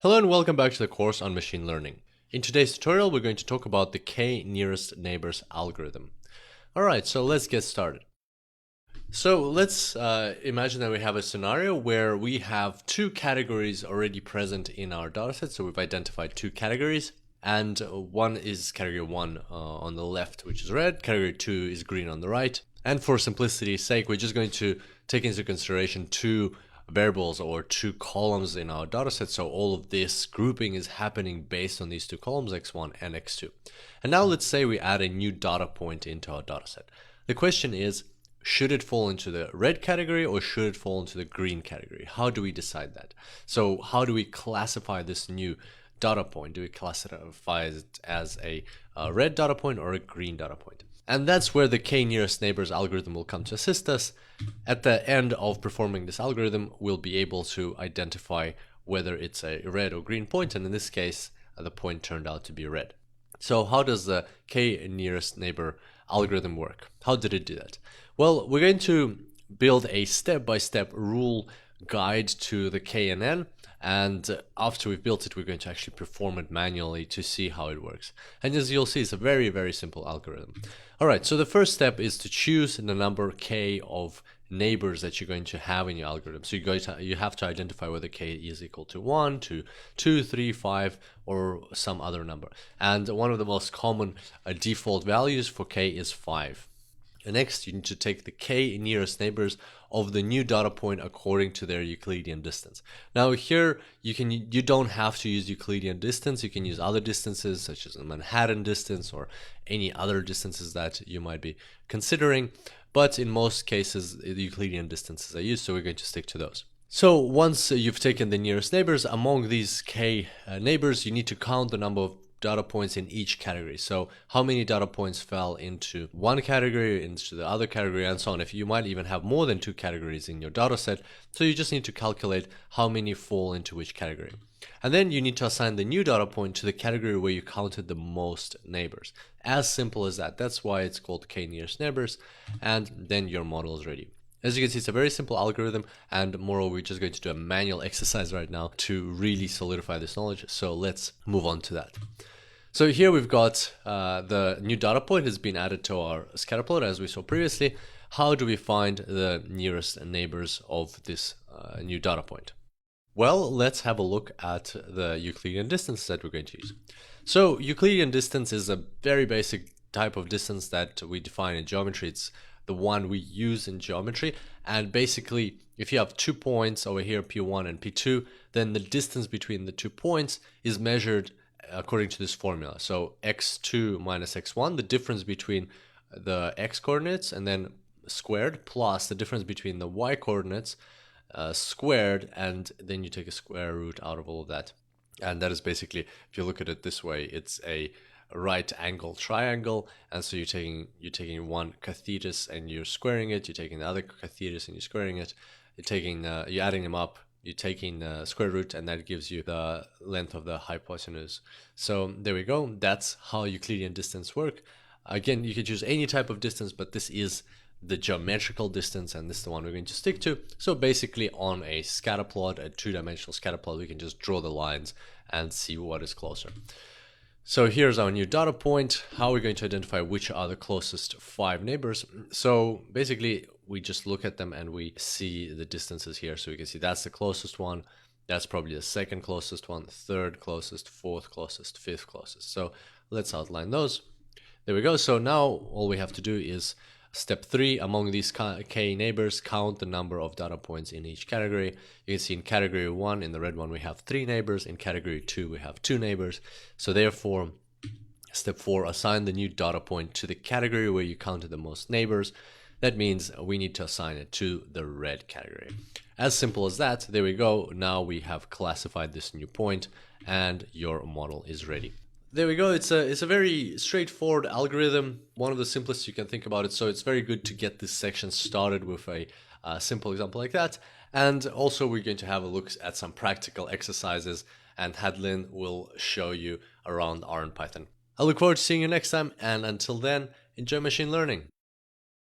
Hello and welcome back to the course on machine learning. In today's tutorial, we're going to talk about the k-nearest neighbors algorithm. Alright, so let's get started. So let's imagine that we have a scenario where we have two categories already present in our dataset. So we've identified two categories, and one is category 1 on the left, which is red, category 2 is green on the right. And for simplicity's sake, we're just going to take into consideration two variables or two columns in our dataset. So all of this grouping is happening based on these two columns, x1 and x2. And now let's say we add a new data point into our dataset. The question is, should it fall into the red category or should it fall into the green category? How do we decide that? So how do we classify this new data point? Do we classify it as a red data point or a green data point? And that's where the k-nearest neighbors algorithm will come to assist us. At the end of performing this algorithm, we'll be able to identify whether it's a red or green point, and in this case, the point turned out to be red. So how does the k-nearest neighbor algorithm work? How did it do that? Well, we're going to build a step-by-step rule guide to the KNN, and after we've built it, we're going to actually perform it manually to see how it works. And as you'll see, it's a very, very simple algorithm. All right, so the first step is to choose the number k of neighbors that you're going to have in your algorithm. So you have to identify whether k is equal to 1, to 2, 3, 5, or some other number. And one of the most common default values for k is 5. And next, you need to take the k-nearest neighbors of the new data point according to their Euclidean distance. Now here, you don't have to use Euclidean distance. You can use other distances such as the Manhattan distance or any other distances that you might be considering. But in most cases, the Euclidean distances are used, so we're going to stick to those. So once you've taken the nearest neighbors, among these k neighbors, you need to count the number of data points in each category. So how many data points fell into one category, into the other category, and so on. If you might even have more than two categories in your data set, so you just need to calculate how many fall into which category. And then you need to assign the new data point to the category where you counted the most neighbors. As simple as that. That's why it's called k-nearest neighbors, and then your model is ready. As you can see, it's a very simple algorithm, and moreover, we're just going to do a manual exercise right now to really solidify this knowledge. So let's move on to that. So here we've got the new data point has been added to our scatter plot as we saw previously. How do we find the nearest neighbors of this new data point? Well, let's have a look at the Euclidean distance that we're going to use. So Euclidean distance is a very basic type of distance that we define in geometry. It's the one we use in geometry, and basically if you have 2 points over here, P1 and P2, then the distance between the 2 points is measured according to this formula. So x2 minus x1, the difference between the x coordinates and then squared, plus the difference between the y coordinates squared, and then you take a square root out of all of that. And that is basically, if you look at it this way, it's a right angle triangle, and so you're taking one cathetus and you're squaring it, you're taking the other cathetus and you're squaring it, you're adding them up, you're taking the square root, and that gives you the length of the hypotenuse. So there we go. That's how Euclidean distance work. Again, you could choose any type of distance, but this is the geometrical distance, and this is the one we're going to stick to. So basically on a scatter plot, a two-dimensional scatter plot, we can just draw the lines and see what is closer. So here's our new data point. How are we going to identify which are the closest 5 neighbors? So basically, we just look at them and we see the distances here. So we can see that's the closest one. That's probably the second closest one, third closest, fourth closest, fifth closest. So let's outline those. There we go. So now all we have to do is step 3, among these k neighbors, count the number of data points in each category. You can see in category 1, in the red one, we have 3 neighbors. In category 2, we have 2 neighbors. So therefore, step 4, assign the new data point to the category where you counted the most neighbors. That means we need to assign it to the red category. As simple as that. There we go. Now we have classified this new point and your model is ready. There we go. It's a very straightforward algorithm, one of the simplest you can think about it. So it's very good to get this section started with a simple example like that. And also we're going to have a look at some practical exercises, and Hadlin will show you around R and Python. I look forward to seeing you next time, and until then, enjoy machine learning.